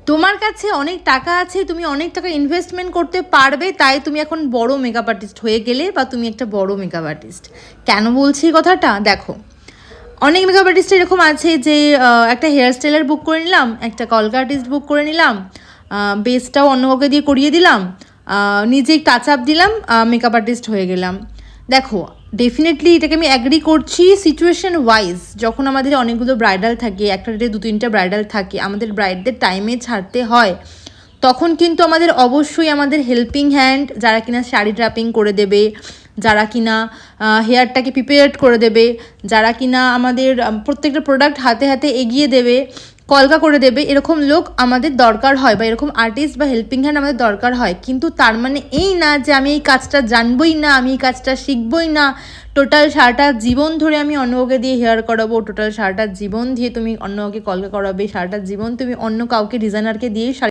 তোমার কাছে অনেক টাকা আছে, তুমি অনেক টাকা ইনভেস্টমেন্ট করতে পারবে, তাই তুমি এখন বড় মেকআপ আর্টিস্ট হয়ে গেলে, বা তুমি একটা বড় মেকআপ আর্টিস্ট। কেন বলছি এই কথাটা? দেখো, অনেক মেকআপ আর্টিস্ট এরকম আছে যে একটা হেয়ার স্টাইলার বুক করে নিলাম, একটা কলকা আর্টিস্ট বুক করে নিলাম, বেসটাও অন্য কাউকে দিয়ে করিয়ে দিলাম, নিজেই টাচ আপ দিলাম, মেকআপ আর্টিস্ট হয়ে গেলাম। দেখো, ডেফিনেটলি এটাকে আমি অ্যাগ্রি করছি সিচুয়েশন ওয়াইজ। যখন আমাদের অনেকগুলো ব্রাইডাল থাকে, একটা ডে 2-3টা ব্রাইডাল থাকে, আমাদের ব্রাইডদের টাইমে ছাড়তে হয়, তখন কিন্তু আমাদের অবশ্যই আমাদের হেল্পিং হ্যান্ড, যারা কিনা শাড়ি ড্রাপিং করে দেবে, যারা কিনা হেয়ারটাকে প্রিপেয়ার করে দেবে, যারা কিনা আমাদের প্রত্যেকটা প্রোডাক্ট হাতে হাতে এগিয়ে দেবে, কলকা করে দেবে, এরকম লোক আমাদের দরকার হয়, বা এরকম আর্টিস্ট বা হেল্পিং হ্যান্ড আমাদের দরকার হয়। কিন্তু তার মানে এই না যে আমি এই কাজটা জানবই না, আমি এই কাজটা শিখবই না, টোটাল সারাটা জীবন ধরে আমি অন্য কাউকে দিয়ে হেয়ার করাবো, টোটাল সারাটা জীবন দিয়ে তুমি অন্য কাউকে কলকা করাবে, সারাটা জীবন তুমি অন্য কাউকে ডিজাইনারকে দিয়েই